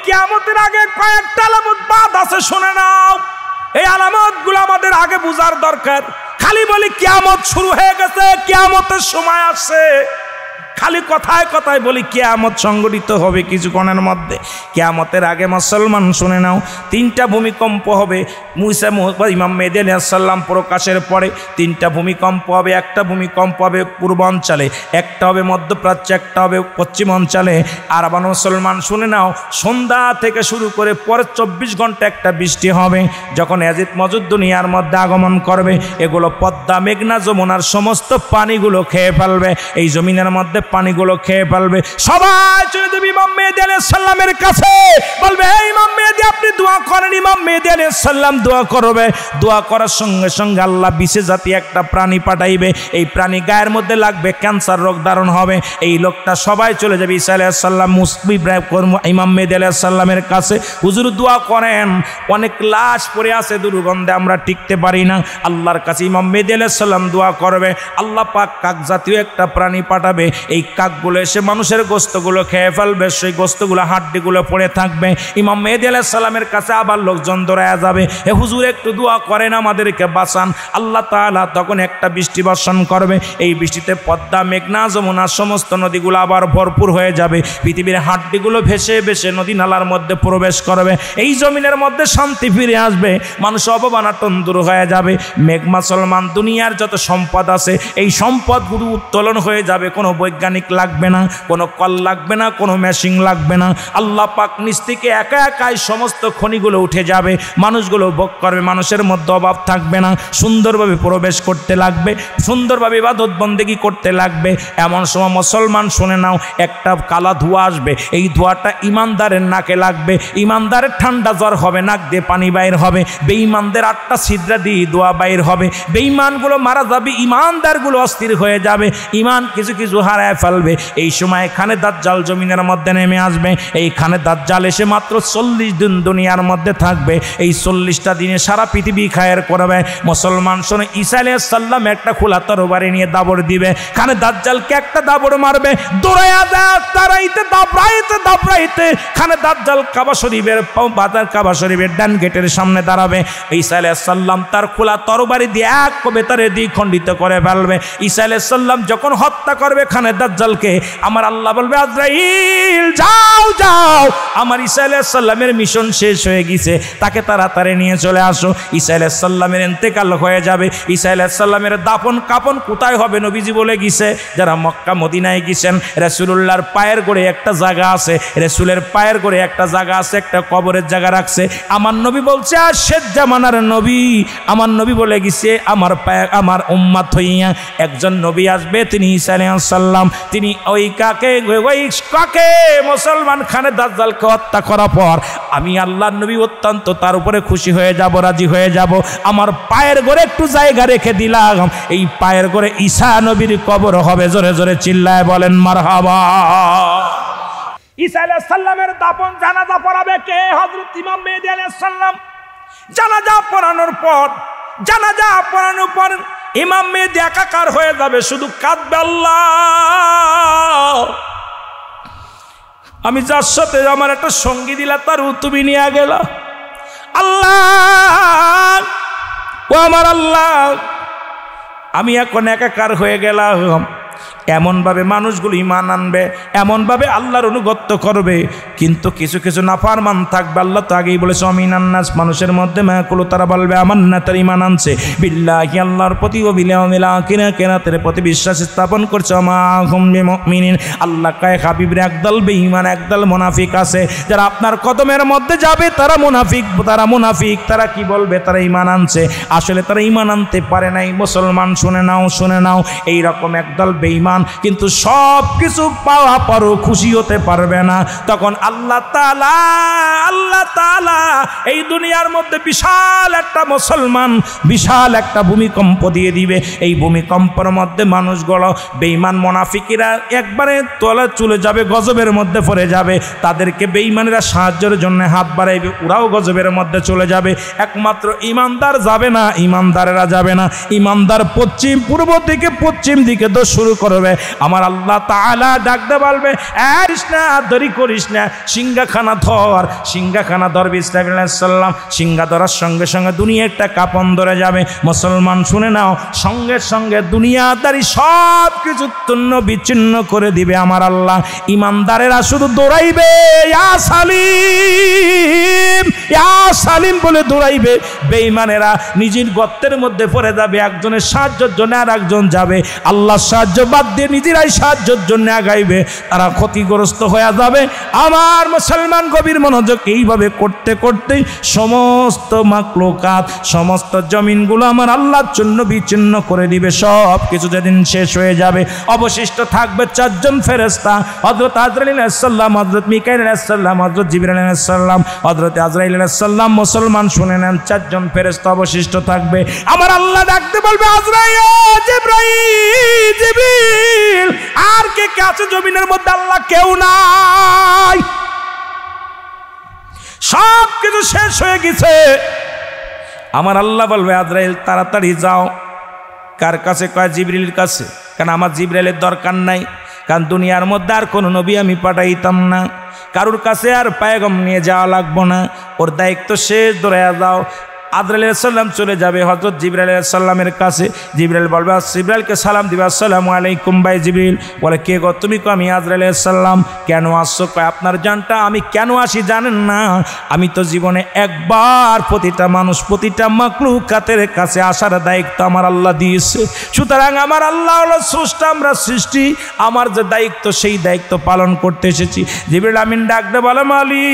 কিয়ামতের আগে কয়েকটা আলামত বাদ আছে, শুনে নাও। এই আলামতগুলো আমাদের আগে বুঝার দরকার। খালি বলি কিয়ামত শুরু হয়ে গেছে, কিয়ামতের সময় আসছে, খালি কথায় কথায় বলি কিয়ামত সংঘটিত হবে কিছুক্ষণের মধ্যে। কিয়ামতের আগে মুসলমান শুনে নাও, 3টা ভূমিকম্প হবে। ইমাম মেহেদী আলাইহিস সালাম প্রকাশের পরে 3টা ভূমিকম্প হবে। একটা ভূমিকম্প হবে পূর্বাঞ্চলে, একটা হবে মধ্যপ্রাচ্যে, একটা হবে পশ্চিমাঞ্চলে। আর আবার মুসলমান শুনে নাও, সন্ধ্যা থেকে শুরু করে পরে 24 ঘন্টা একটা বৃষ্টি হবে। যখন ইয়াজিদ মজুদ দুনিয়ার মধ্যে আগমন করবে, এগুলো পদ্মা, মেঘনা, যমুনার সমস্ত পানিগুলো খেয়ে ফেলবে, এই জমিনের মধ্যে পানিগুলো খেয়ে ফেলবে। সবাই চলে যাবে ইমাম মেহেদী আলাইহিস সালামের কাছে, বলবে হে ইমাম মেহেদী আপনি দোয়া করেন। ইমাম মেহেদী আলাইহিস সালাম দোয়া করবে। দোয়া করার সঙ্গে সঙ্গে আল্লাহ বিশেষ জাতি একটা প্রাণী পাঠাইবে। এই প্রাণী গায়ের মধ্যে লাগবে, ক্যান্সার রোগ ধারণ হবে। এই লোকটা সবাই চলে যাবে ঈসা আলাইহিস সালাম ইমাম মেহেদী আলাইহিস সালামের কাছে, হুজুর দোয়া করেন, অনেক লাশ পড়ে আছে দুর্গন্ধে, আমরা টিকতে পারি না। আল্লাহর কাছে ইমাম মেহেদী আলাইহিস সালাম দোয়া করবে, আল্লাহ পাক কাক জাতীয় একটা প্রাণী পাঠাবে। এই কাকগুলো এসে মানুষের গোস্তগুলো খেয়ে ফেলবে, সেই গোস্তগুলো হাড্ডিগুলো পড়ে থাকবে। ইমাম মেহেদী আলাইহিস সালামের কাছে আবার লোকজন দৌড়ায়া যাবে, হে হুজুর একটু দোয়া করেন, আমাদেরকে বাঁচান। আল্লাহ তাআলা তখন একটা বৃষ্টি বর্ষণ করবে। এই বৃষ্টিতে পদ্মা, মেঘনা, যমুনা সমস্ত নদীগুলো আবার ভরপুর হয়ে যাবে। পৃথিবীর হাড্ডিগুলো ভেসে ভেসে নদী নালার মধ্যে প্রবেশ করবে। এই জমিনের মধ্যে শান্তি ফিরে আসবে, মানুষ অবমাননা দূর হয়ে যাবে। মেঘ মুসলমান দুনিয়ার যত সম্পদ আছে, এই সম্পদগুলো উত্তোলন হয়ে যাবে। কোনো বৈজ্ঞানিক লাগবে না, কোনো কল লাগবে না, কোনো মেশিন লাগবে না। আল্লাহ পাক নিজ থেকে একা একাই সমস্ত খনিগুলো উঠে যাবে, মানুষগুলো ভোগ করবে, মানুষের মধ্যে অভাব থাকবে না। সুন্দরভাবে প্রবেশ করতে লাগবে, সুন্দরভাবে ইবাদত বন্দেগি করতে লাগবে। এমন সময় মুসলমান শুনে নাও, একটা কালা ধোঁয়া আসবে। এই ধোঁয়াটা ইমানদারের নাকে লাগবে, ইমানদারের ঠান্ডা জ্বর হবে, নাক দিয়ে পানি বাইর হবে। বেঈমানদের 8টা ছিদ্রা দিয়ে ধোঁয়া বাইর হবে। বেঈমানগুলো মারা যাবে, ইমানদারগুলো অস্থির হয়ে যাবে, ইমান কিছু কিছু হারায় ফেলবে। এই সময় খানে দাজ্জাল জমিনের মধ্যে নেমে আসবে। এইখানে দাজ্জাল এসে মাত্র 40 দিন দুনিয়ার মধ্যে থাকবে। এই 40টা দিনে সারা পৃথিবী খায়ের করবে। মুসলমান শোনে, ঈসা আলাইহিস সালাম একটা খোলা তরবারি নিয়ে দাবড় দিবে, খানে দাজ্জালকে একটা দাবড় মারবে। দৌড়ায়া যায় তারাইতে দাবড়াইতে খানে দাজ্জাল কাবা শরীফের বাজার, কাবা শরীফের ডান গেটের সামনে দাঁড়াবে। ঈসা আলাইহিস সালাম তার খোলা তরবারি দিয়ে এক কবেতারে দ্বিখণ্ডিত করে ফেলবে। ঈসা আলাইহিস সালাম যখন হত্যা করবে খানে দাজ্জালকে, আমার আল্লাহ বলবে আজরাইল যাও যাও, আমার ঈসা আলাইহিস সালামের মিশন শেষ হয়ে গেছে, তাকে তাড়াতাড়ি নিয়ে চলে আসো। ঈসা আলাইহিস সালামের ইন্তেকাল হয়ে যাবে। ঈসা আলাইহিস সালামের দাফন কাফন কোথায় হবে নবীজি বলে গেছে। যারা মক্কা মদিনায় গেছেন, রাসূলুল্লাহর পায়ের গোড়ে একটা জায়গা আছে, রাসূলের পায়ের গোড়ে একটা জায়গা আছে, একটা কবরের জায়গা রাখছে। আমার নবী বলছে আর শেষ জামানার নবী, আমার নবী বলে গেছে আমার পায়ে আমার উম্মত হইয়া একজন নবী আসবে, তিনি ঈসা আলাইহিস সালাম। তিনি ওই কাকে মুসলমান খানে দাজ্জালকে হত্যা করার পর আমি আল্লাহর নবী অত্যন্ত তার উপরে খুশি হয়ে যাব, রাজি হয়ে যাব। আমার পায়ের গোড়ে একটু জায়গা রেখে দিলাম, এই পায়ের গোড়ে ঈসা নবীর কবর হবে। জোরে জোরে চিল্লায় বলেন মারহাবা। ঈসা আলাইহিস সালামের দাফন জানাজা পড়াবে কে? হযরত ইমাম মেহেদী আলাইহিস সালাম। জানাজা পড়ানোর পর ইমাম মেহেদী একাকার হয়ে যাবে, শুধু কাঁদবে, আল্লাহ আমি যার সাথে আমার একটা সঙ্গী দিলা তার তুমি নিয়ে গেল, আল্লাহ ও আমার আল্লাহ আমি এখন একাকার হয়ে গেলাম। এমনভাবে মানুষগুলো ঈমান আনবে, এমনভাবে আল্লাহর অনুগত্য করবে, কিন্তু কিছু কিছু নাফরমান থাকবে। আল্লাহ তো আগেই বলেছে আমিনান নাস, মানুষের মধ্যে মায়াকুল, তারা বলবে আমান্না, তার ঈমান আনছে বিল্লাহি, আল্লাহর প্রতি, ও বিল ইয়াউমিল আখির, কিয়ামতের প্রতি বিশ্বাস স্থাপন করছে। মা হুম বিমুমিনিন, আল্লাহ কয় হাবিবের একদল বেঈমান, একদল মুনাফিক আছে, যারা আপনার কদমের মধ্যে যাবে তারা মুনাফিক, তারা কি বলবে? তারা ঈমান আনছে, আসলে তারা ঈমান আনতে পারে নাই। মুসলমান শুনে নাও, এই রকম একদল বেঈমান, কিন্তু সব কিছু পাওয়া পরও খুশি হতে পারবে না। তখন আল্লাহ তাআলা এই দুনিয়ার মধ্যে বিশাল একটা ভূমিকম্প দিয়ে দিবে। এই ভূমিকম্পের মধ্যে মানুষগুলো বেঈমান মুনাফিকরা একবারে তলে চলে যাবে, গজবের মধ্যে পড়ে যাবে। তাদেরকে বেঈমানেরা সাহায্যের জন্য হাত বাড়াইবে, ওরাও গজবের মধ্যে চলে যাবে। একমাত্র ইমানদার যাবে না, ইমানদারেরা যাবে না। ইমানদার পূর্ব দিকে দোষ শুরু করবে, চলে। আমার আল্লাহ তাআলা ডাকতে বলবে, করিস না, দেরি করিস না, সিংহাখানা ধর। সিংহাখানা ধরবে ইসরাফিল আলাইহিস সালাম। সিংহা ধরার সঙ্গে সঙ্গে দুনিয়াটা কাঁপন ধরে যাবে। মুসলমান শুনে নাও, সঙ্গে সঙ্গে দুনিয়াদারি সব কিছু তন্ন বিচ্ছিন্ন করে দিবে আমার আল্লাহ। ইমানদারেরা শুধু দৌড়াইবে, ইয়া সালিম ইয়া সালিম বলে দৌড়াইবে। বেঈমানেরা নিজের গর্তের মধ্যে পড়ে যাবে, একজনের সাহায্যের জন্য আর একজন যাবে, আল্লাহর সাহায্য বাদ দিয়ে নিজেরাই সাহায্যের জন্য আগাইবে, তারা ক্ষতিগ্রস্ত হয়ে যাবে। আমার মুসলমান গভীর মনোযোগ, এইভাবে করতে করতে সমস্ত মাখলুকাত, সমস্ত জমিনগুলো আমার আল্লাহর জন্য বিচ্ছিন্ন করে দিবে। সব কিছু যেদিন শেষ হয়ে যাবে, অবশিষ্ট থাকবে চারজন ফেরেশতা, হযরত আজরাইল আলাইহিস সালাম, হযরত মিকাইল আলাইহিস সালাম, হযরত জিবরাইল আলাইহিস সালাম, হযরত আজরাইল আলাইহিস সালাম। মুসলমান শুনে নেন, চারজন ফেরেশতা অবশিষ্ট থাকবে। আমার আল্লাহ ডাকতে বলবে, আজরাইল, জিবরাইল, জিবরিল, আর কে কে আছে জমিনের মধ্যে? আল্লাহ কেউ নাই, সব কিছু শেষ হয়ে গেছে। আমার আল্লাহ বলবে, আজরাইল তাড়াতাড়ি যাও। কার কাছে? কয় জিবরিলের কাছে। কারণ আমার জিবরাইলের দরকার নাই, কারণ দুনিয়ার মধ্যে আর কোনো নবী আমি পাঠাইতাম না, কারোর কাছে আর পায়গাম নিয়ে যাওয়া লাগবো না, ওর দায়িত্ব শেষ, ধরে যাও। আজরাইল আলাইহিস সালাম চলে যাবে হযরত জিবরাইল আলাইহিস সালামের কাছে। জিবরাইল বলবে, জিবরাইলকে সালাম দিবে, আসসালামু আলাইকুম ভাই জিবরিল। বলে, কে গো তুমি? কো আমি আজরাইল আলাইহিস সালাম। কেন আসছো? কয় আপনার জানটা আমি কেন আসি জানেন না? আমি তো জীবনে একবার প্রতিটা মানুষ, প্রতিটা মাখলুকাতের কাছে আসার দায়িত্ব আমার আল্লাহ দিয়েছে। সুতরাং আমার আল্লাহ হলো স্রষ্টা, আমরা সৃষ্টি, আমার যে দায়িত্ব সেই দায়িত্ব পালন করতে এসেছি। জিবরিল আমিন ডাকতে বলে, মালিক,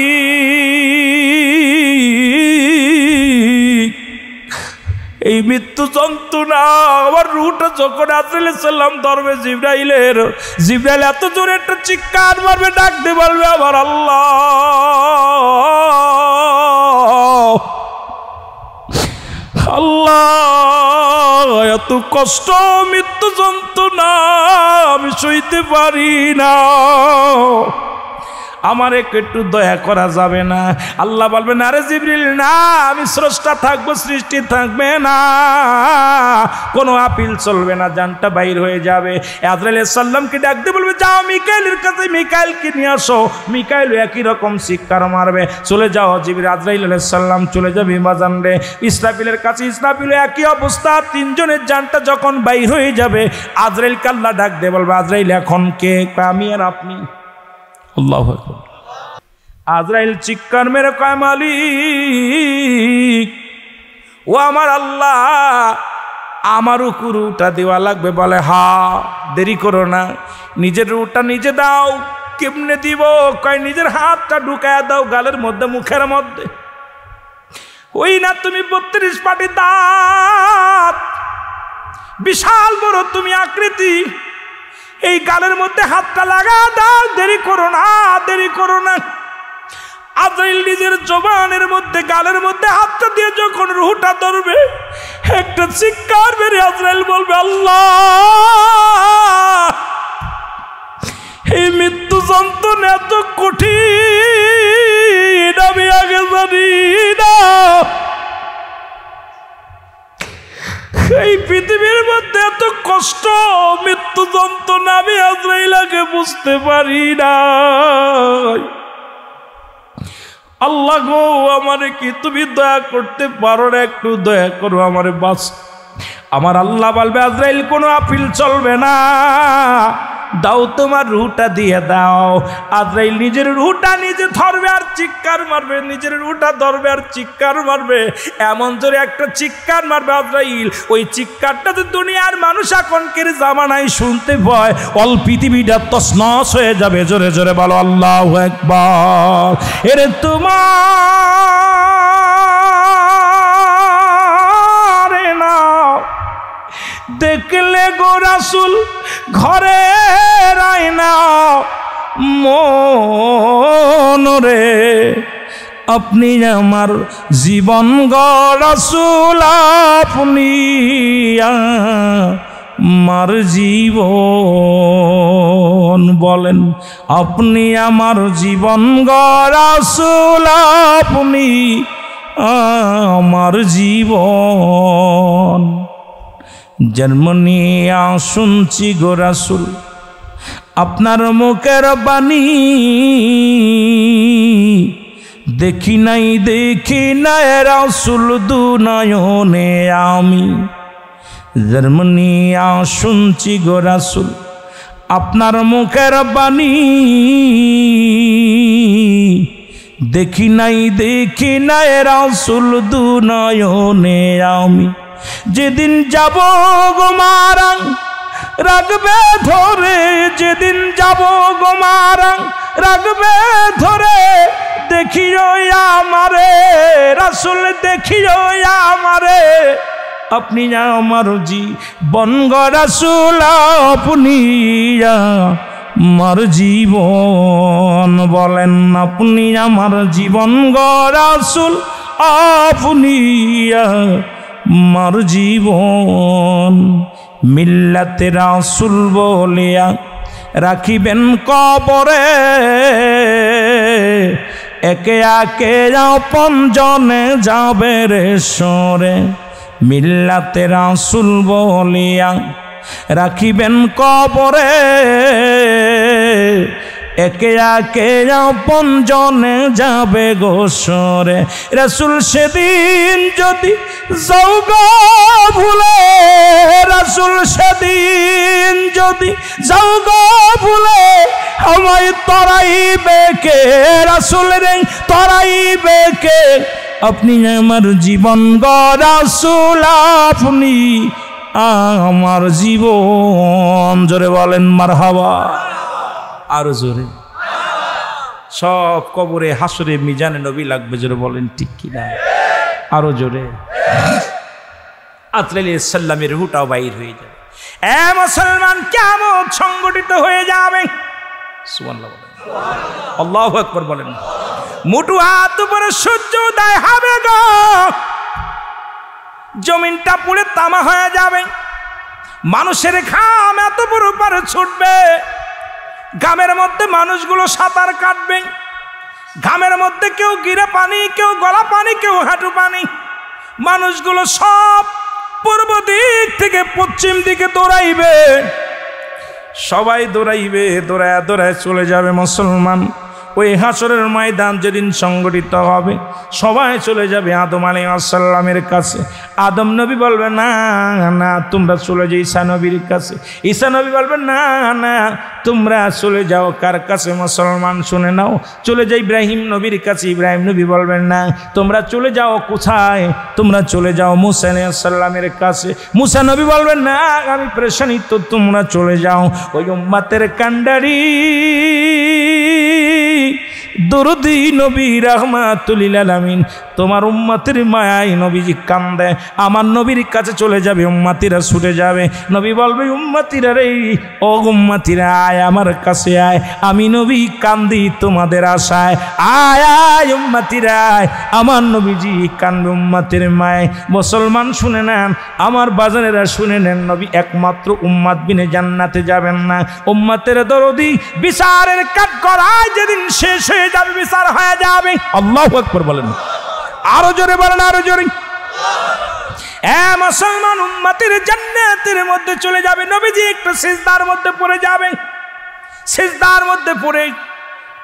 এই মৃত্যু যন্ত্রণা, আমার রুহটা যখন আজরাইল সালাম ধরবে জিবরাইলের, জিবরাইল এত জোরে একটা চিৎকার মারবে, ডাকতে বলবে, আমার আল্লাহ, আল্লাহ, এত কষ্ট, মৃত্যু যন্ত্রণা আমি সইতে পারি না, আমার একটু দয়া করা যাবে না? আল্লাহ বলবেন, আরে জিবরিল না, আমি স্রষ্টা থাকবো, সৃষ্টি থাকবে না, কোনো আপিল চলবে না, জানটা বাইর হয়ে যাবে। আজরাইল আলাইহিস সালামকে ডাকতে বলবে, যাও মিকাইলের কাছে, মিকাইলকে নিয়ে আসো। মিকাইল একই রকম চিৎকার মারবে, চলে যাও জিবরিল। আজরাইল আলাইহিস সালাম চলে যাবে বাজান রে ইসরাফিলের কাছে। ইসরাফিল একই অবস্থা, তিনজনের জানটা যখন বাইর হয়ে যাবে, আজরাইল আল্লাহ ডাকতে বলবে, আজরাইল এখন কে? আমি আর আপনি। আল্লাহু আকবার। আজরাইল চিৎকার মেরে কয়, মালিক, ও আমার আল্লাহ, আমার রুটা দেওয়া লাগবে। বলে, হা, দেরি করো না, নিজের রুটা নিজে দাও। কেমনে দিব? কয়, নিজের হাতটা ঢুকায়া দাও গালের মধ্যে, মুখের মধ্যে। ওই না তুমি 32 পাটি দাঁত, বিশাল বড় তুমি আকৃতি, এই গালের মধ্যে হাতটা লাগা দাও, দেরি করো না, দেরি করো না। আজরাইল নিজের জবানের মধ্যে, গালের মধ্যে হাতটা দিয়ে যখন রুহটা ধরবে, একটা চিৎকার বেরে আজরাইল বলবে, আল্লাহ, এই মৃত্যু যন্ত্রণা এত কঠিন আমি আগে জানি না। এই পৃথিবীর মধ্যে এত কষ্ট, মৃত্যু যন্ত্রণা আমি আজরাইল আগে বুঝতে পারি না। আল্লাহ গো, আমারে কি তুমি দয়া করতে পারো না? একটু দয়া করো, আমারে বাঁচ। আমার আল্লাহ বলবে, আজরাইল কোনো আপিল চলবে না, দাও তোমার রুহটা দিয়ে দাও। আজরাইল নিজের রুহটা নিজে ধরবে আর চিৎকার মারবে, নিজের রুহটা ধরবে আর চিৎকার মারবে, এমন জোরে একটা চিৎকার মারবে আজরাইল, ওই চিৎকারটা তো দুনিয়ার মানুষ এখনকার জামানায় শুনতে ভয়, অল পৃথিবীটা তছনছ হয়ে যাবে। জোরে জোরে বলো আল্লাহু আকবার। এরে তোমার না দেখলে গো রাসূল ঘরে রায়না মনরে, আপনি আমার জীবন গো রাসূল, আপনি আমার জীবন। বলেন, আপনি আমার জীবন গো রাসূল, আপনি আমার জীবন। জন্ম নিয়া শুনছি গো রাসূল, আপনার মুখের বাণী দেখি নাই রাসূল দুনয়নে আমি জার্মানিয়া শুনছি গো রাসূল আপনার মুখের বাণী দেখি নাই রাসূল দুনয়নে আমি যেদিন যাব গো মারাং রাখবে ধরে যেদিন যাব গো মারাং রাখবে ধরে দেখিও আমারে রাসূল দেখিও আমারে আপনি আমার জীবন গো রাসূল আপনি আমার জীবন বলেন আপনি আমার জীবন গো রাসূল আপনি আমার জীবন মিল্লাতে রাসূল বলিয়া রাখিবেন কবরে একে একে আপন জনে যাবে রে সরে মিল্লাতে রাসূল বলিয়া রাখিবেন কবরে একে একে আপন জনে যাবে গোসরে রাসূল সেদিন যদি যাও গো ভুলে রাসূল সেদিন যদি যাও গো ভুলে আমায় তরাইবে কে রাসূল রে তরাইবে কে আপনি আমার জীবন গো রাসূল আপনি আমার জীবন জোরে বলেন মারহাবা আরো জোরে সব কবরে হাসরে মিজানে নবী লাগবে জোরে বলেন ঠিক কিনা আরো জোরে আতরাইল সাল্লামের রুহটাও বাইর হয়ে যাবে এ মুসলমান কিয়ামত সংগঠিত হয়ে যাবে সুবহানাল্লাহ বলেন আল্লাহু আকবার বলেন মুঠু হাত উপরে সূর্য উদয় হবে গো জমিনটা পুড়ে তামা হয়ে যাবে মানুষের ঘাম এত বড় উপরে ছুটবে ঘামের মধ্যে মানুষগুলো সাঁতার কাটবে ঘামের মধ্যে কেউ গিরে পানি কেউ গলা পানি কেউ হাঁটু পানি মানুষগুলো সব পূর্ব দিক থেকে পশ্চিম দিকে দৌড়াইবে সবাই দৌড়াইবে দৌড়ায় দৌড়ায় চলে যাবে মুসলমান ওই হাসরের ময়দান যেদিন সংগঠিত হবে সবাই চলে যাবে আদম আলাইহিস সালামের কাছে আদম নবী বলবে না না তোমরা চলে যাও ঈসা নবীর কাছে ঈসা নবী বলবে না না তোমরা চলে যাও কার কাছে মুসলমান শুনে নাও চলে যাও ইব্রাহিম নবীর কাছে ইব্রাহিম নবী বলবেন না তোমরা চলে যাও কোথায় তোমরা চলে যাও মুসা আলাইহিস সালামের কাছে মুসা নবী বলবেন না আমি পেরেশানি তো তোমরা চলে যাও ওই উম্মতের কান্ডারি দরদি নবী রাহমাতুল লিল আলামিন তোমার উম্মতের মায়ায় নবীজি কান্দে আমার নবীর কাছে চলে যাবে উম্মতিরা ছুটে যাবে নবী বলবে উম্মতিরা রে ও উম্মতিরা আয় আমার কাছে আয় আমি নবী কান্দি তোমাদের আশায় আয় আয় উম্মতিরা আয় আমার নবীজি কান্দে উম্মতের মায়ায় মুসলমান শুনে নেন আমার বাজানেরা শুনে নেন নবী একমাত্র উম্মত বিনে জান্নাতে যাবেন না উম্মতের দরদি বিচারের কাঠগড়ায় যেদিন শেষ হয়ে যাবে বিচার হয়ে যাবে আল্লাহু আকবার বলেন আরো জোরে বলেন আরো জোরে এ মুসলমান উম্মতের জান্নাতের মধ্যে চলে যাবে নবীজি একটু সিজদার মধ্যে পড়ে যাবে সিজদার মধ্যে পড়ে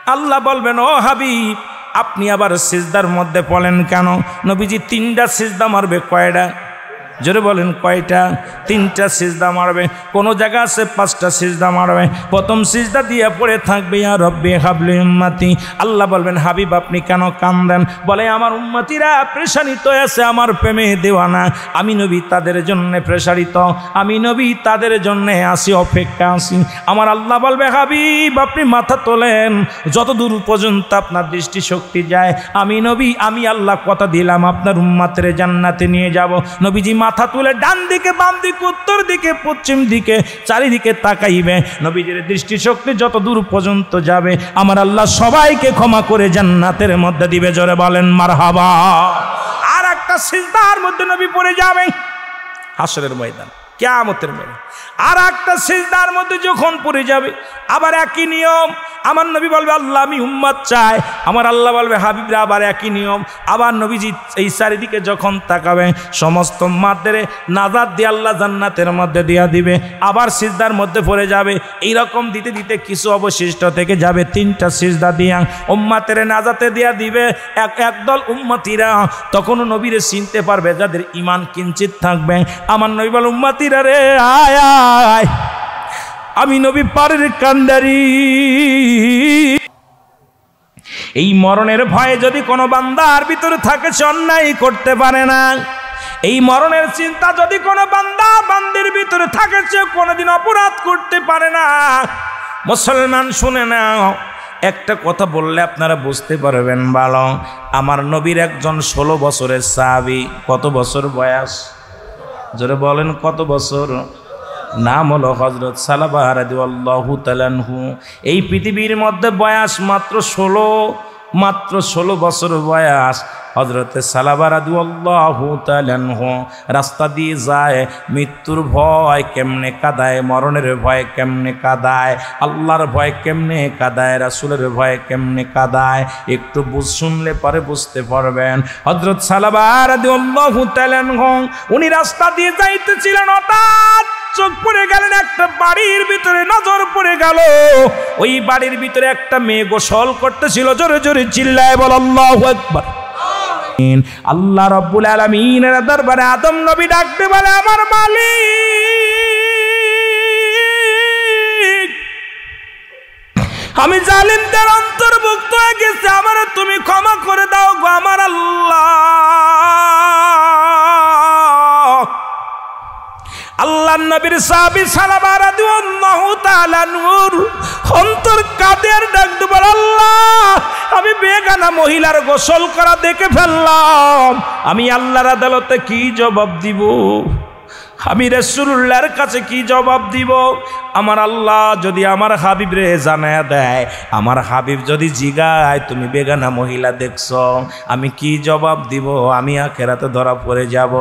আল্লাহ বলবেন ও হাবিব আপনি আবার সিজদার মধ্যে পড়লেন কেন নবীজি তিনটা সিজদা মারবে কয়টা জোরে বলেন কয়টা তিনটা সিজদা মারবে কোন জায়গা আছে পাঁচটা সিজদা মারবে প্রথম সিজদা দিয়ে পড়ে থাকবে ইয়া রব্বি হাবলি উম্মতি আল্লাহ বলবেন হাবিব আপনি কেন কাঁদেন বলে আমার উম্মতিরা পেরেশানিত আছে আমার প্রেমে দেওয়ানা আমি নবী তাদের জন্য প্রেসারিত আমি নবী তাদের জন্য আসি অপেক্ষা আসি আমার আল্লাহ বলবে হাবিব আপনি মাথা তোলেন যতদূর পর্যন্ত আপনার দৃষ্টি শক্তি যায় আমি নবী আমি আল্লাহ কথা দিলাম আপনার উম্মতের জান্নাতে নিয়ে যাব নবীজি মাথা তুলে ডান দিকে বাম দিকে উত্তর দিকে পশ্চিম দিকে চারিদিকে তাকাইবে নবীজির দৃষ্টিশক্তি যত দূর পর্যন্ত যাবে আমার আল্লাহ সবাইকে ক্ষমা করে জান্নাতের মধ্যে দিবে জোরে বলেন মারহাবা আর একটা সিজদার মধ্যে নবী পড়ে যাবে হাসরের ময়দান কিয়ামতের ময়দান আর একটা সিজদার মধ্যে যখন পড়ে যাবে আবার একই নিয়ম। আমার নবী বলবে আল্লাহ আমি উম্মত চাই, আমার আল্লাহ বলবে হাবিবরা আবার একই নিয়ম। আবার নবীজি এই চারিদিকে যখন তাকাবে সমস্ত উম্মতদের নাজাত দিয়ে আল্লাহ জান্নাতের মধ্যে দিয়া দিবে। আবার সিজদার মধ্যে পড়ে যাবে, এইরকম দিতে দিতে কিছু অবশিষ্ট থেকে যাবে। 3টা সিজদা দিয়া উম্মতের নাজাতে দিয়া দিবে। একদল উম্মতিরা তখনও নবীরে চিনতে পারবে যাদের ঈমান কিঞ্চিত থাকবে। আমার নবী বল উম্মতিরা রে আয় আয়, আমি নবী পারের কান্ডারি। এই মরণের ভয়ে যদি কোনো বান্দার ভিতরে থাকে সে অন্যায় করতে পারে না। এই মরণের চিন্তা যদি কোনো বান্দা বান্দির ভিতরে থাকে সে কোনোদিন অপরাধ করতে পারে না। মুসলমান শুনে নাও, একটা কথা বললে আপনারা বুঝতে পারবেন ভালো। আমার নবীর একজন 16 বছরের সাহাবী। কত বছর বয়স? জোরে বলেন কত বছর? নাম হলো হযরত সালাবা রাদিয়াল্লাহু তাআলা আনহু। এই পৃথিবীর মধ্যে বয়স মাত্র 16 বছর বয়স। হযরত সালাবা রাদিয়াল্লাহু তাআলা আনহু রাস্তা দিয়ে যায়, মৃত্যুর ভয় কেমনে কাদায়, মরণের ভয় কেমনে কাদায়, আল্লাহর ভয় কেমনে কাদায়, রাসূলের ভয় কেমনে কাদায়, একটু শুনলে পরে বুঝতে পারবেন। হযরত সালাবা রাদিয়াল্লাহু তাআলা আনহু উনি রাস্তা দিয়ে যাইতেছিলেন, হঠাৎ চোখ পড়ে গেলেন একটা বাড়ির ভিতরে, নজর পড়ে গেল ওই বাড়ির ভিতরে একটা মেয়ে গোসল করতেছিল। জোরে জোরে চিল্লায় বল আল্লাহু আকবার। আল্লাহ রাব্বুল আলামিনের দরবারে আদম নবী ডাকতে বলে আমার মালিক, আমি জালিমদের অন্তর্ভুক্ত হয়ে গেছি, আমার তুমি ক্ষমা করে দাও গো আমার আল্লাহ। আল্লাহ নবীর সাহাবী সালাবা রাদিয়াল্লাহু তাআলা নূর অন্তর কাদের ডাক দেবার আল্লাহ, আমি বেগানা মহিলার গোসল করা দেখে ফেললাম, আমি আল্লাহর আদালতে কি জবাব দিব? আমি রাসূলুল্লাহর কাছে কি জবাব দিব? আমার আল্লাহ যদি আমার হাবিব রে জানায়া দেয়, আমার হাবিব যদি জিগায় তুমি বেগানা মহিলা দেখছো, আমি কি জবাব দিব? আমি আখিরাতে ধরা পড়ে যাব,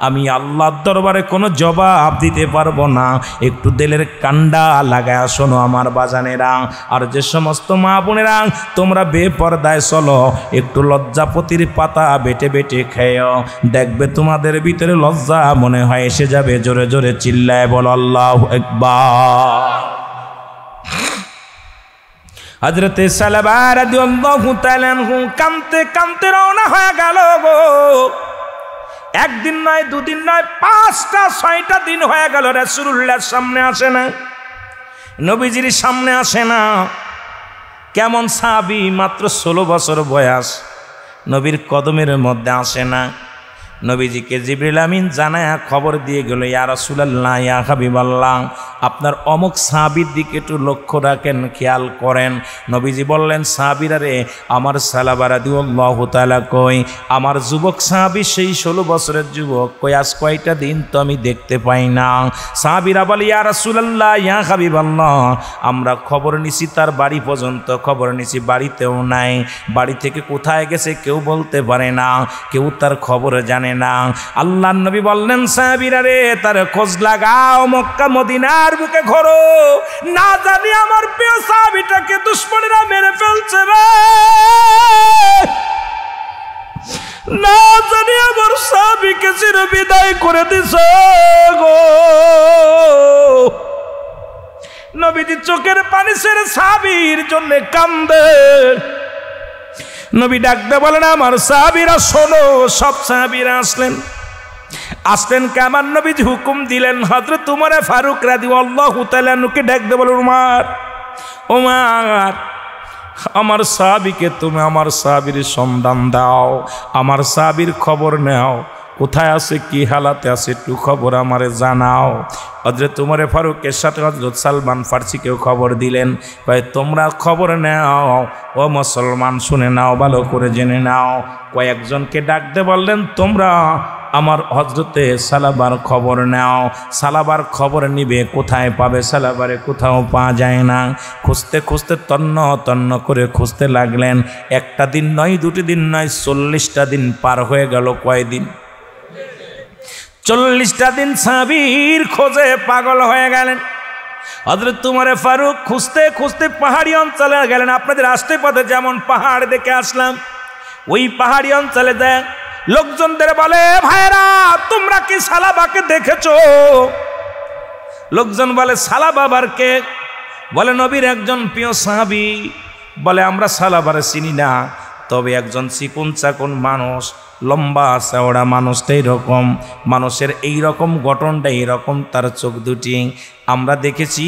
আমি আল্লাহর দরবারে কোনো জবাব দিতে পারবো না। একটু দিলের কান্ডা লাগায় শোনো আমার বাজানেরা, আর যে সমস্ত মা বোনেরা তোমরা বেপরদায় চলো, একটু লজ্জাপতির পাতা বেটে বেটে খেয়েও, দেখবে তোমাদের ভিতরে লজ্জা মনে হয় এসে যাবে। জোরে জোরে চিল্লায় বল আল্লাহু আকবার। হযরতে সালাবা রাদিয়াল্লাহু তাআলা আনহু কাঁদতে কাঁদতে রওনা হয়ে গেল গো। একদিন নয়, দুদিন নয়, 5টা 6টা দিন হয়ে গেল রাসূলুল্লাহর সামনে আসে না, নবীজির সামনে আসে না। কেমন সাহাবী, মাত্র 16 বছর বয়স, নবীর কদমের মধ্যে আসে না। নবীজিকে জিবরিল আমিন জানায়া খবর দিয়ে গেল, ইয়া রাসূলুল্লাহ, ইয়া হাবিবাল্লাহ, আপনার অমুক সাহাবীর দিকে একটু লক্ষ্য রাখেন, খেয়াল করেন। নবীজি বললেন, সাহাবীরা রে, আমার সালাবা রাদিয়াল্লাহু তাআলা কই? আমার যুবক সাহাবী, সেই 16 বছরের যুবক কই? আজ কয়টা দিন তো আমি দেখতে পাই না। সাহাবীরা বলে, ইয়া রাসূলুল্লাহ, ইয়া হাবিবাল্লাহ, আমরা খবর নিছি তার বাড়ি পর্যন্ত, খবর নিছি বাড়িতেও নাই, বাড়ি থেকে কোথায় গেছে কেউ বলতে পারে না, কেউ তার খবর জানে না। আল্লাহর নবী বললেন, সাহাবীরা রে, তার খোঁজ লাগাও, মক্কা মদিনার বুকে ঘোরো, না জানি আমার প্রিয় সাহাবীটাকে দুশমনেরা মেরে ফেলছে রে, না জানি আমার সাহাবীকে চির বিদায় করে দিছে গো। নবীজি চোখের পানি ছেড়ে সাহাবীর জন্য কান্দে। নবী ডাকতে বলেন, আমার সাহাবীরা শোনো। সব সাহাবীরা আসলেন কে? আমার নবীজি হুকুম দিলেন, হযরত উমর ফারুক রাদিয়াল্লাহু তাআলা আনহুকে ডাকতে বলেন, ওমর, আমার সাহাবীকে তুমি আমার সাহাবীর সন্ধান দাও, আমার সাহাবীর খবর নাও, কোথায় আছে, কি হালাতে আছে, একটু খবর আমারে জানাও। হযরত উমর ফারুকের সাথে হযরত সালমান ফারসিকেও খবর দিলেন, ভাই তোমরা খবর নাও, ও মুসলমান শুনে নাও, ভালো করে জেনে নাও। কয়েকজনকে ডাকতে বললেন, তোমরা আমার হযরতে সালাবার খবর নাও। সালাবার খবর নিবে, কোথায় পাবে? সালাবারে কোথাও পাওয়া যায় না। খুঁজতে খুঁজতে তন্ন তন্ন করে খুঁজতে লাগলেন। একটা দিন নয়, দুটি দিন নয়, 40টা দিন পার হয়ে গেল। কয়দিন? 40টা দিন সাহাবীর খোঁজে পাগল হয়ে গেলেন। হযরত উমরে ফারুক খুঁজতে খুঁজতে পাহাড়ি অঞ্চলে গেলেন। আপনাদের আসতে পথে যেমন পাহাড় দেখে আসলাম, ওই পাহাড়ি অঞ্চলে যায় লোকজনদের বলে, ভাইরা তোমরা কি সালাবাকে দেখেছো? লোকজন বলে, সালাবা আবার কে? বলে, নবীর একজন প্রিয় সাহাবী। বলে, আমরা সালাবারে চিনি না, তবে একজন চিকন চাকন মানুষ, লম্বা চওড়া মানুষটা এইরকম, মানুষের এইরকম গঠনটা এইরকম, তার চোখ দুটি আমরা দেখেছি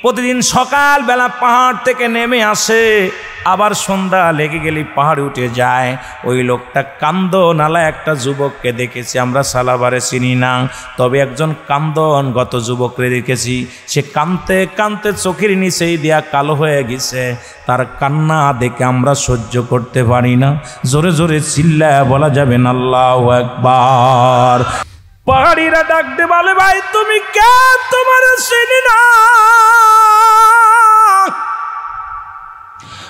প্রতিদিন সকালবেলা পাহাড় থেকে নেমে আসে, আবার সন্ধ্যা লেগে গেলে পাহাড়ে উঠে যায়। ওই লোকটা কান্দনালা একটা যুবককে দেখেছি, আমরা সালাবারে চিনি না, তবে একজন কান্দনগত যুবককে দেখেছি। সে কাঁদতে কাঁদতে চোখের নিচেই দিয়া কালো হয়ে গেছে, তার কান্না দেখে আমরা সহ্য করতে পারি না। জোরে জোরে চিল্লায় বলা যাবে না আল্লাহু আকবার। পাহাড়িরা ডাকতে বলে, ভাই তুমি কে? তোমার চিনি না।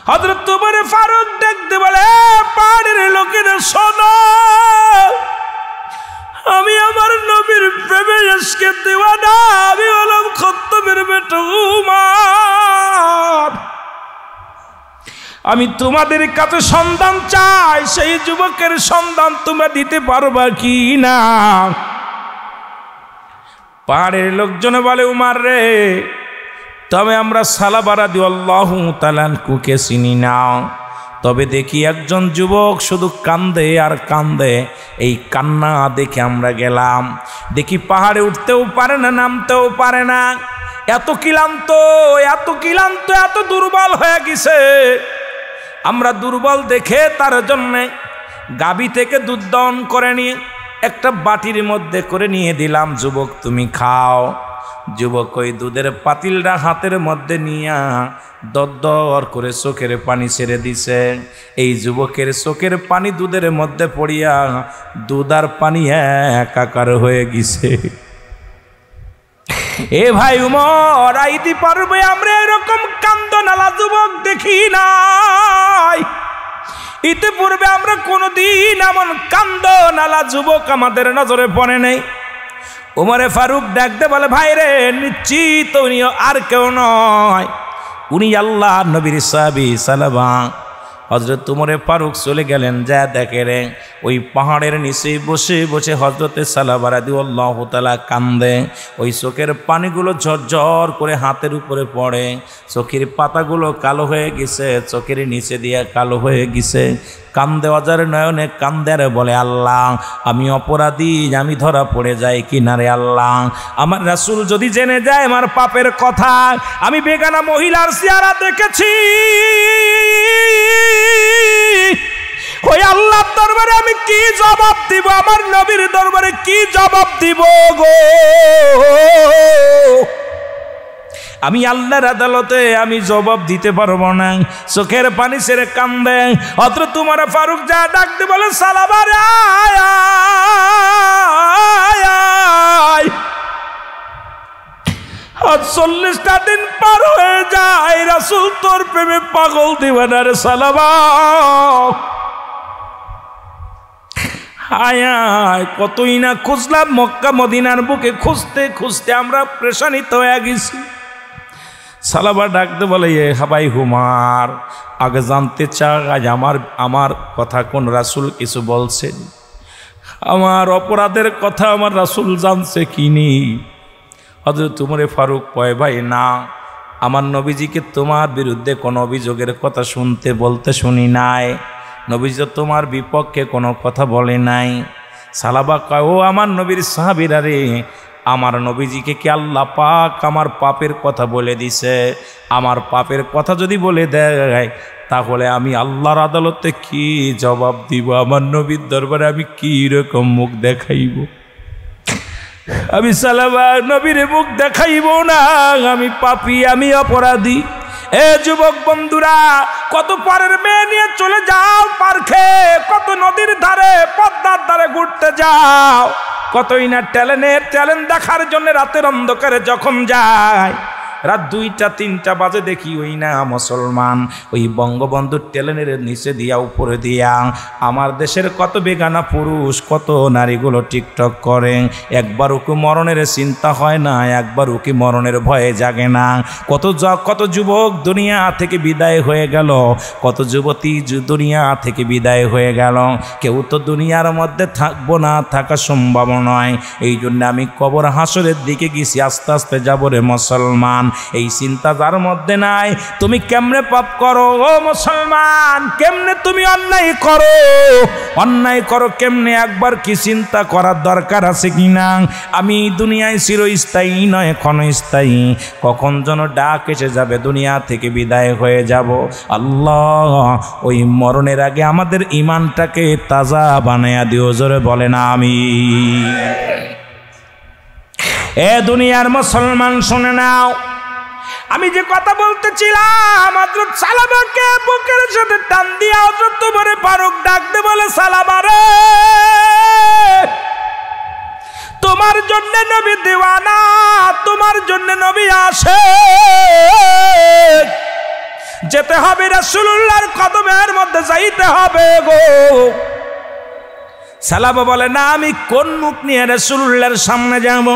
হযরত উমর ফারুক ডাকতে বলে, পাহাড়ের লোকেরা শোনো, আমি আমার নবীর প্রেমে ইশকে দিওয়ানা, আমি হলাম খাত্তাবের বেটা উমর। আমি তোমাদের কাছে সন্ধান চাই, সেই যুবকের সন্ধান তোমরা দিতে পারবা কি না? পাহাড়ের লোকজন বলে, উমার রে, তবে আমরা সালাবা রাদিয়াল্লাহু তাআলা আনহুকে চিনি না, তবে দেখি একজন যুবক শুধু কান্দে আর কান্দে, এই কান্না দেখে আমরা গেলাম। দেখি পাহাড়ে উঠতেও পারে না, নামতেও পারে না, এত ক্লান্ত এত দুর্বল হয়ে গেছে। আমরা দুর্বল দেখে তার জন্যে গাবি থেকে দুধ দহন করে নিয়ে একটা বাটির মধ্যে করে নিয়ে দিলাম, যুবক তুমি খাও। যুবক ওই দুধের পাতিলটা হাতের মধ্যে নিয়া দরদর করে চোখের পানি ছেড়ে দিছে। এই যুবকের চোখের পানি দুধের মধ্যে পড়িয়া দুধ আর পানি একাকার হয়ে গেছে। এ ভাই উমর, আইতে পারবে? আমরা এরকম কান্দনালা যুবক দেখি নাই। ইতিপূর্বে আমরা কোনোদিন এমন কান্দনালা যুবক আমাদের নজরে পড়ে নেই। উমরে ফারুক ডাকতে বলে, ভাই রে, নিশ্চিত উনি আর কেউ নয়, উনি আল্লাহ নবীর সাহাবী সালাবা। হযরত উমরে ফারুক চলে গেলেন, যা দেখে রে ওই পাহাড়ের নিচে বসে বসে হযরতে সালাবা রাদিয়াল্লাহু তাআলা কান্দে। ওই চোখের পানিগুলো ঝরঝর করে হাতের উপরে পড়ে, চোখের পাতাগুলো কালো হয়ে গেছে, চোখের নিচে দিয়ে কালো হয়ে গেছে। কান্দে অজার নয়নে কান্দে আর বলে, আল্লাহ আমি অপরাধী, আমি ধরা পড়ে যাই কিনারে আল্লাহ, আমার রাসূল যদি জেনে যায় আমার পাপের কথা, আমি বেগানা মহিলার চেহারা দেখেছি, ওই আল্লাহর দরবারে আমি কি জবাব দিব? আমার নবীর দরবারে কি জবাব দিব গো? আমি আল্লাহর আদালতে আমি জবাব দিতে পারবো না। চোখের পানি ছেড়ে কান্দে। হযরত উমর ফারুক যা ডাকতে বলে, সালাবা রে আয় আয়। 40টা দিন পার হয়ে যায়, রাসূল তোর প্রেমে পাগল দিওয়ানা রে সালাবা। আয় আয়, কতই না খুঁজলাম মক্কা মদিনার বুকে, খুঁজতে খুঁজতে আমরা পেরেশানিত হয়ে গেছি। সালাবা ডাকতে বলে, এ হাবাই হুমার, আগে জানতে চাই আমার কথা কোন রাসূল কিছু বলছেন? আমার অপরাধের কথা আমার রাসূল জানছে কিনি? হযরত উমরে ফারুক কয়, ভাই না, আমার নবীজিকে তোমার বিরুদ্ধে কোনো অভিযোগের কথা বলতে শুনি নাই, নবীজি তোমার বিপক্ষে কোনো কথা বলে নাই। সালাবা কয়, ও আমার নবীর সাহাবীরা রে, আমার নবীজিকে কি আল্লাহ পাক আমার পাপের কথা বলে দিছে? আমার পাপের কথা যদি বলে দেয়, তাহলে আমি আল্লাহর আদালতে কি জবাব দিব? আমার নবীর দরবারে আমি কি রকম মুখ দেখাইব? আমি সালাবা নবীর মুখ দেখাইব না, আমি পাপী, আমি অপরাধী। এ যুবক বন্ধুরা, কত পরের মেয়ে নিয়ে চলে যাও পার্কে, কত নদীর ধারে পদ্মার ধারে ঘুরতে যাও, কতই না ট্যালেন্ট দেখার জন্য রাতের অন্ধকারে যখন যায়, রাত 2টা 3টা বাজে দেখি ওই না মুসলমান ওই বঙ্গবন্ধু ট্রেনের নিচে দিয়া উপরে দিয়া আমার দেশের কত বেগানা পুরুষ কত নারীগুলো টিকটক করে। একবারও কি মরণের চিন্তা হয় না, একবারও কি মরণের ভয়ে জাগে না? কত যুবক দুনিয়া থেকে বিদায় হয়ে গেল, কত যুবতী দুনিয়া থেকে বিদায় হয়ে গেল। কেউ তো দুনিয়ার মধ্যে থাকবো না, থাকা সম্ভব নয়। এই জন্য আমি কবর হাসরের দিকে গেছি, আস্তে আস্তে যাবো রে মুসলমান। এই চিন্তা যার মধ্যে নাই, তুমি কেমনে পাপ করো ও মুসলমান, কেমনে তুমি অন্যায় করো কেমনে, একবার কি চিন্তা করার দরকার আছে কিনা? আমি দুনিয়ায় চিরস্থায়ী নয়, ক্ষণস্থায়ী। কখন যেন ডাক এসে যাবে, দুনিয়া থেকে বিদায় হয়ে যাব। আল্লাহ ওই মরণের আগে আমাদের ঈমানটাকে তাজা বানায়া দিও, জোরে বলে না আমি। এ দুনিয়ার মুসলমান শুনে নাও, আমি যে কথা বলতেছিলাম, হযরত সালামাকে বুকের সাথে টান দিয়া হযরত ওমরে ফারুক ডাকতে বলে, সালামা রে, তোমার জন্য নবী দিওয়ানা, তোমার জন্য নবী আসে, যেতে হবে রাসূলুল্লাহর কদমের মধ্যে যাইতে হবে গো। সালামা বলে, না, আমি কোন মুখ নিয়ে রাসূলুল্লাহর সামনে যাব?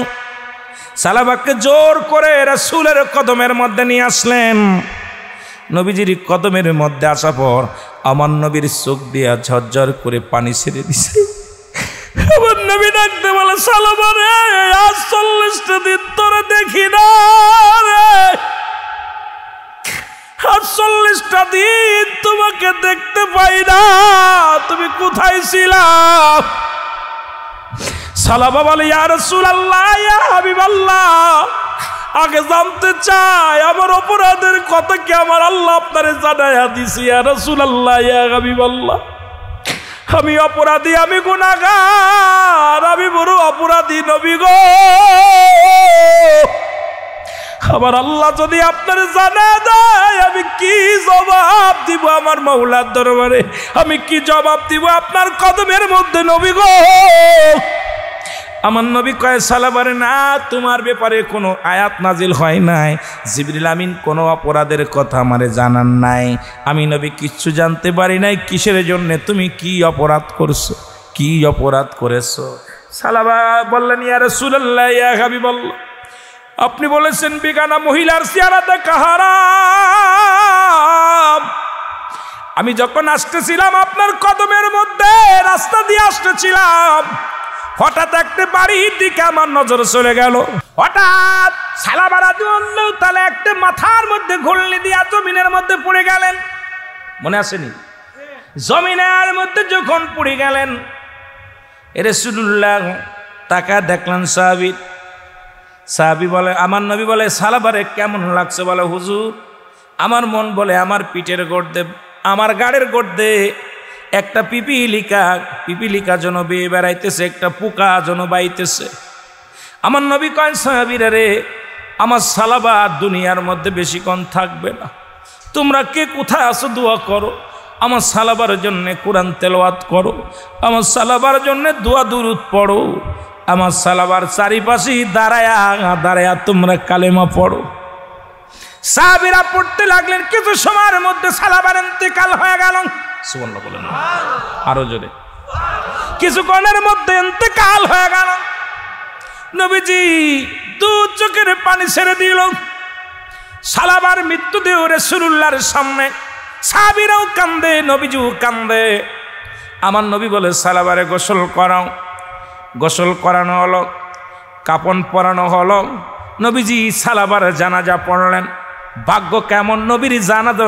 সালামাকে জোর করে রাসূলের কদমের মধ্যে নিয়ে আসলেন। নবীজির কদমের মধ্যে আসা পর আমার নবীর চোখ দিয়া ঝরঝর করে পানি ছেড়ে দিছে। আমার নবী ডাকতে বলে, সালামা রে, আজ 40টা দিন তোরে দেখি না রে, আজ 40টা দিন তোমাকে দেখতে পাই না, তুমি কোথায় ছিলা? সালামা বলে, ইয়া রাসূলুল্লাহ, ইয়া হাবিবাল্লাহ, আগে জানতে চাই আমার অপরাধের কথা কি আমার আল্লাহ আপনারে জানায়া দিছি? ইয়া রাসূলুল্লাহ, ইয়া হাবিবাল্লাহ, আমি অপরাধী, আমি গুনাহগার, আমি বড় অপরাধী নবী গো। আমার আল্লাহ যদি আপনার জানা দেয়, আমি কি জবাব দিব আমার মাওলার দরবারে? আমি কি জবাব দিব আপনার কদমের মধ্যে নবী গো? আমার নবী কয়, সালামারে, না, তোমার ব্যাপারে কোনো আয়াত নাজিল হয় নাই, জিবরিল আমিন কোনো অপরাধের কথা আমারে জানান নাই, আমি নবী কিচ্ছু জানতে পারি নাই কিসের জন্য, তুমি কি অপরাধ করছো, কি অপরাধ করেছো? সালামা বললেন, ইয়া রাসূলুল্লাহ, ইয়া হাবিবাল্লাহ, আপনি বলেছেন বেগানা মহিলার চেহারা দেখা হারাম। আমি যখন আসতেছিলাম আপনার কদমের মধ্যে, রাস্তা দিয়ে আসতেছিলাম, হঠাৎ একটা বাড়ির দিকে আমার নজর চলে গেল। হঠাৎ সালামা রাদিয়াল্লাহু তাআলা একটা মাথার মধ্যে ঘুরলি দিয়া জমিনের মধ্যে পড়ে গেলেন। মনে আসেনি? জমিনের মধ্যে যখন পড়ে গেলেন, রাসূলুল্লাহ তাকা দেখলেন সাহাবী বলে, আমার নবী বলে, সালামারে কেমন লাগছে? বলে, হুজুর, আমার মন বলে আমার পিঠের গর্দে, আমার গাড়ের গর্দে একটা পিপিলিকা যেন বেয়ে বেড়াইতেছে, একটা পোকা যেন বাইতেছে। আমার নবী কয়, সাহাবীরা রে, আমার সালাবা দুনিয়ার মধ্যে বেশিক্ষণ থাকবে না, তোমরা কে কোথায় আছো দোয়া করো, আমার সালাবার জন্য কোরআন তেলাওয়াত করো, আমার সালাবার জন্য দোয়া দুরূদ পড়ো, আমার সালাবার চারিপাশে দাঁড়ায়া তোমরা কালেমা পড়ো। সাহাবীরা পড়তে লাগলেন। কিছু সময়ের মধ্যে সালাবার ইন্তেকাল হয়ে গেল। সুবহানাল্লাহ বলেন আরো জোরে। কিছুক্ষণের মধ্যে ইন্তেকাল হয়ে গেল। নবীজি দু চোখের পানি ছেড়ে দিল। সালাবার মৃত্যুদেহ রাসূলুল্লাহর সামনে। সাহাবীরাও কান্দে, নবীজিও কান্দে। আমার নবী বলে, সালাবারে গোসল করাও। গোসল করানো হলো, কাপন পরানো হলো। নবীজি সালাবার জানাজা পড়লেন। ভাগ্য কেমন নবীর জানাজা,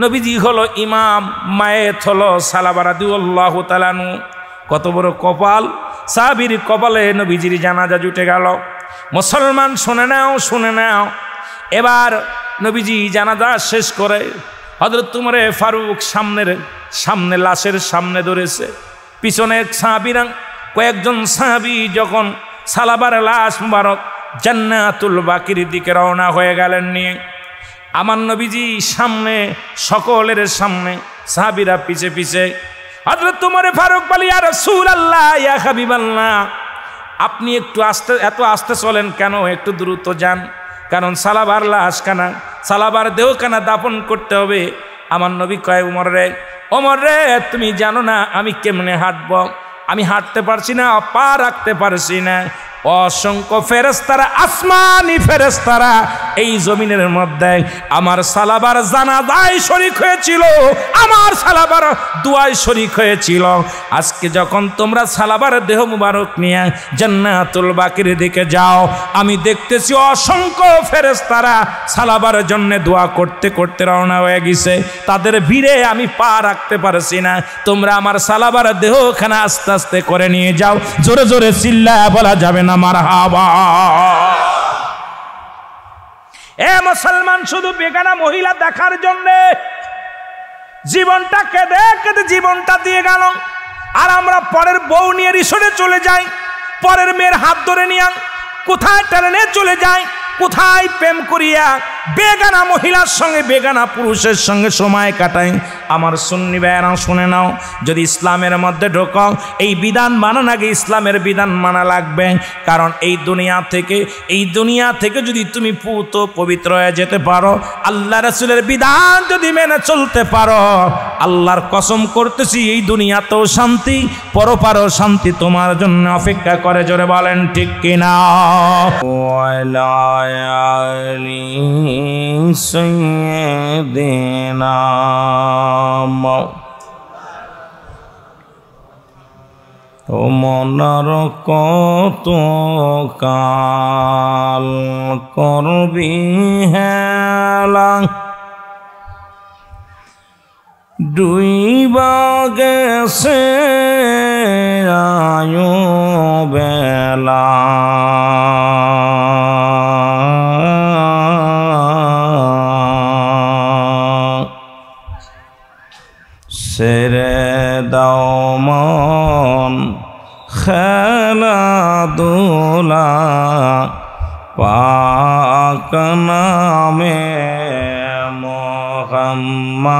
নবীজি হলো ইমাম, মায়েত হলো সালাবা রাদিয়াল্লাহু তাআলা আনহু। কত বড় কপাল! সাহাবীর কপালে নবীজির জানাজা জুটে গেল। মুসলমান শুনে নাও। এবার নবীজি জানাজা শেষ করে হযরত উমরে ফারুক সামনে লাশের সামনে ধরেছে। পিছনে সাহাবীরা কয়েকজন সাহাবী যখন সালাবার লাশ মুবারক জান্নাতুল বাকির দিকে রওনা হয়ে গেলেন নিয়ে। আমার নবীজি সামনে, সকলের সামনে, সাহাবীরা পিছে পিছে। হযরত উমরে ফারুক বলে, ইয়া রাসূলুল্লাহ, ইয়া হাবিবাল্লাহ, আপনি একটু আস্তে, এত আস্তে চলেন কেন? একটু দ্রুত যান। কারণ সালাবার লাশখানা সালাবার দেহখানা দাফন করতে হবে। আমার নবী কয় ওমর রে তুমি জানো না আমি কেমনে হাঁটবো? আমি হাঁটতে পারছি না, পা রাখতে পারছি না। অসংখ্য ফেরেশতারা, আসমানি ফেরেশতারা এই জমিনের মধ্যে আমার সালাবার জানাজায় শরীক হয়েছিল, আমার সালাবার দুয়ায় শরীক হয়েছিল। আজকে যখন তোমরা সালাবার দেহ মুবারক নিয়ে জান্নাতুল বাকির দিকে যাও, আমি দেখতেছি অসংখ্য ফেরেশতারা সালাবার জন্য দোয়া করতে করতে রওনা হয়ে গেছে। তাদের ভিড়ে আমি পা রাখতে পারছি না। তোমরা আমার সালাবার দেহখানা আস্তে আস্তে করে নিয়ে যাও। জোরে জোরে চিল্লায়া বলা যাবে না মারহাবা। এ মুসলমান, শুধু বেগানা মহিলা দেখার জন্য জীবনটা কেঁদে কেঁদে জীবনটা দিয়ে গেল। আর আমরা পরের বউ নিয়ে রিসোর্টে চলে যাই, পরের মেয়ের হাত ধরে নিয়ে কোথায় ট্রেনে চলে যাই, কোথায় প্রেম করিয়া বেগানা মহিলার সঙ্গে বেগানা পুরুষের সঙ্গে সময় কাটাই। আমার সুন্নি ভাইয়েরা শুনে নাও, যদি ইসলামের মধ্যে ঢোকো এই বিধান মানা আগে ইসলামের বিধান মানা লাগবে। কারণ এই দুনিয়া থেকে যদি তুমি পুত পবিত্র হয়ে যেতে পারো, আল্লাহ রাসূলের বিধান যদি মেনে চলতে পারো, আল্লাহর কসম করতেছি এই দুনিয়াতেও শান্তি, পরপারও শান্তি তোমার জন্য অপেক্ষা করে। জোরে বলেন ঠিক কিনা? সাইয়্যিদিনা ও মনার কত কাল করবি হেলা, ডুইবা গেছে আয়ু বেলা, ছেড়ে দাও মন খেলাধুলা, পাক নামে মুহাম্মাদ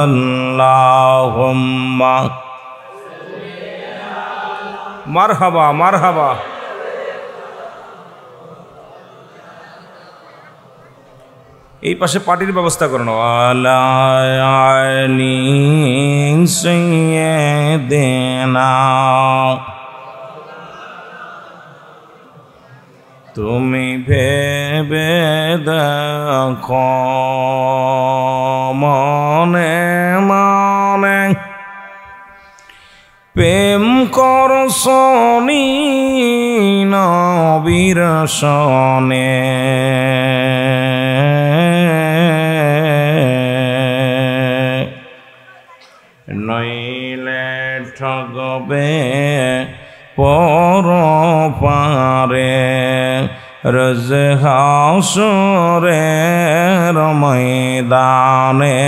আল্লাহুম্মা মারহাবা মারহাবা। এই পাশে পার্টির ব্যবস্থা করুন। আলা আলি সাইয়্যিদিনা, তুমি ভেবে দেখো মনে মনে, প্রেম করছনি নবীর সনে, নইলে ঠগবে পর পারে রোজ হাসরের ময়দানে।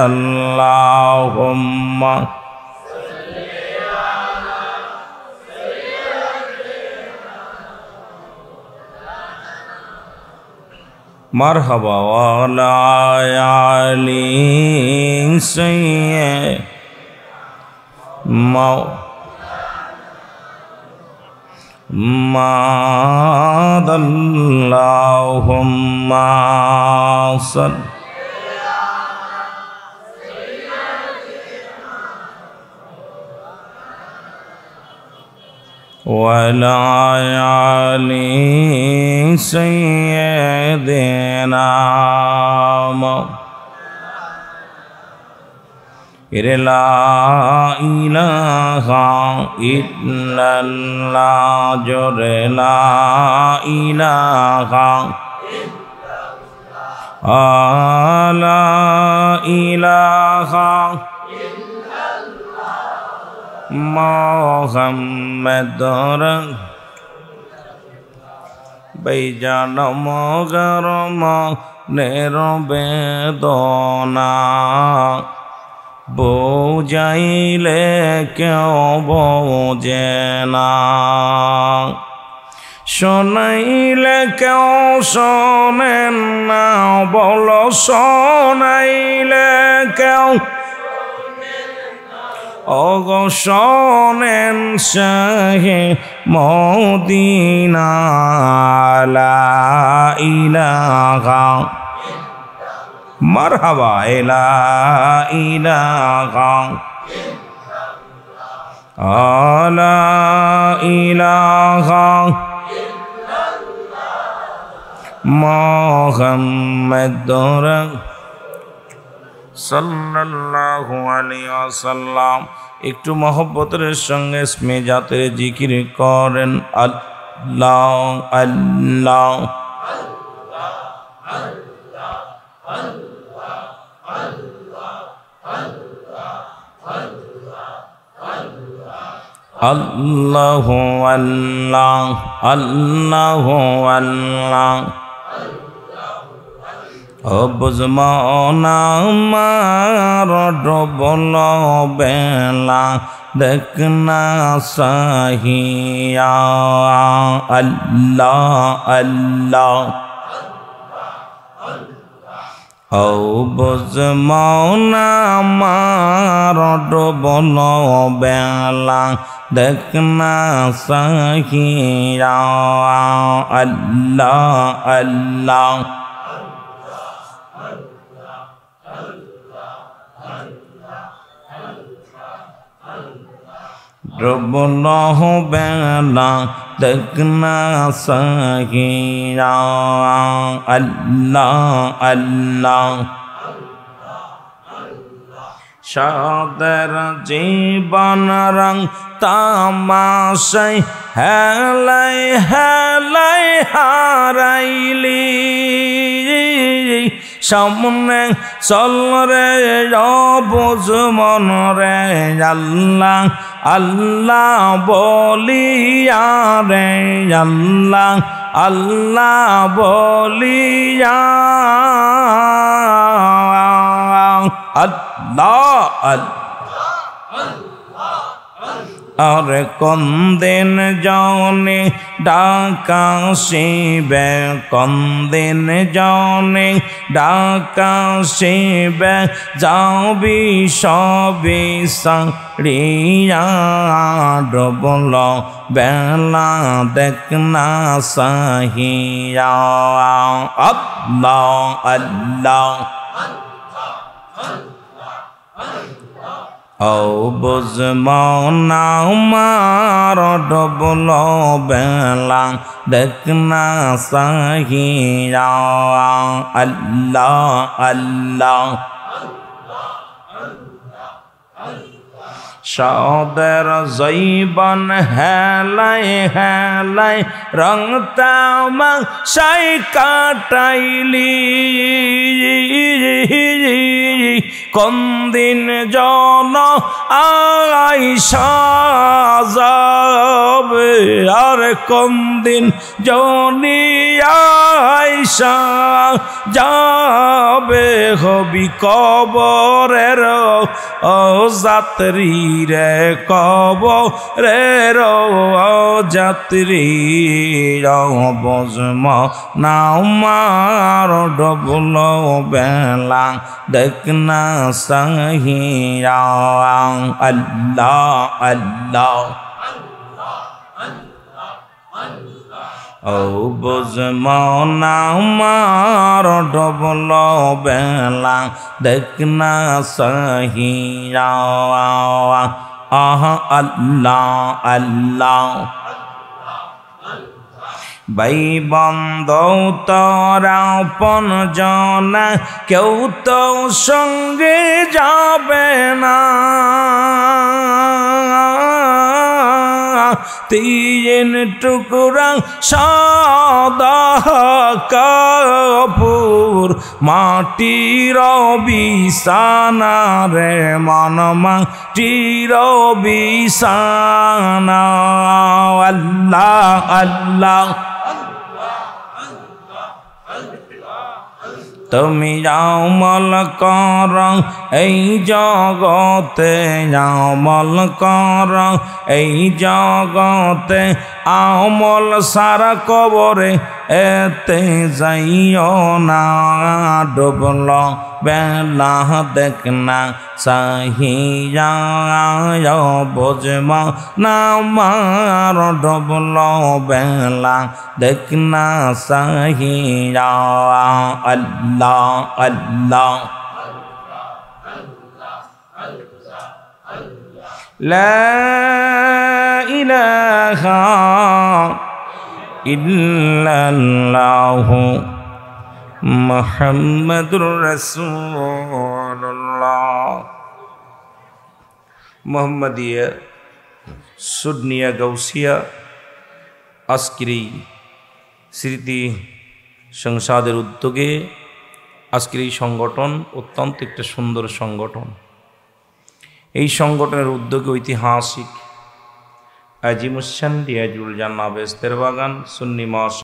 আল্লাহুম্মা মারহাবা ওয়ালা আলি সাইয়্যিদিনা আল্লাহুম্মা সাল্লি ওয়ালা আলি সাইয়্যিদিনা লা ইলাহা ইল্লাল্লাহ, জোরে লা ইলাহা লা ইলাহা মুহাম্মাদুর বেজান মগরম নির্বেদনা, বোঝাইলে কেউ বোঝে না, শোনাইলে কেউ শোনেন না, বলো শোনাইলে কেউ ওগো শোনেন শাহে মদিনা লা ইলাহা মারহাবা লা ইলাহা লা ইলাহা মুহাম্মাদুর সাল্লাল্লাহু আলাইহি ওয়াসাল্লাম। একটু মহব্বতের সঙ্গে স্মেজাতের জিকির করেন আল্লাহ আল্লাহ আল্লাহ আল্লাহ আল্লাহ আল্লাহ বুঝমন আমার ডবল বেলা দেখনা সাহিয়া আল্লাহ আল্লাহ ও বুঝমন আমার ডবল বেলা দেখনা সাহিয়া আল্লাহ আল্লাহ রবনহ বেলা দেখনা সাহিয়া আল্লাহ আল্লাহ সাদের জীবন রং তামাশাই হেলাই হেলাই হারাইলি সামনে চল রে বুঝ মন রে আল্লাহ আল্লাহ বলিয়া রে আল্লাহ আল্লাহ বলিয়া আল্লাহ আল্লাহ আরে কোন দিন জানে ডাকা শিবে কোন দিন জানে ডাকা শিবে যাবি সবি সারিয়া ডবল বেলা দেখনা সাহিয়া আল্লাহ আল্লাহ ও বুঝমন আমার ডবল বেলা দেখনা সাহিয়া আল্লাহ আল্লাহ সাদের জৈবন হেলাই হেলাই রং তামাশাই কাটাইলি কোন দিন জন আইসা যাবে আর কোন দিন জনি আইসা যাবে হবি কবরের ও যাত্রী রে কবরের ও যাত্রী বজম নামার ডবল বেলা দেখনা সাহিয়া আল্লাহ আল্লাহ ও বুঝমন আমার ডবল বেলা দেখনা সাহিয়া আহা আল্লাহ আল্লাহ ভাই বন্ধু তোরা আপন জনা কেউ তো সঙ্গে যাবে না তিন টুকরা সাদা কাপুর মাটির বিছানা রে মন মাটির বিছানা আল্লাহ আল্লাহ তুমি আমল কর এই জগতে আমল কর এই জগতে আমল সারা কবরে এতে যাইও না ডুবল বেলা দেখনা সাহিয়া বুঝবা না মার ডুবল বেলা দেখনা সাহিয়া আল্লাহ আল্লাহ লা ইলাহা ইল্লাল্লাহু মুহাম্মাদুর রাসূলুল্লাহ। মোহাম্মদিয়া সুন্নিয়া গাউসিয়া আজকের এই স্মৃতি সংসদের উদ্যোগে আজকের এই সংগঠন অত্যন্ত একটা সুন্দর সংগঠন। এই সংগঠনের উদ্যোগে ঐতিহাসিক আজিমুসান রিয়াজুল জান্নাহ বেস্তের বাগান সুন্নি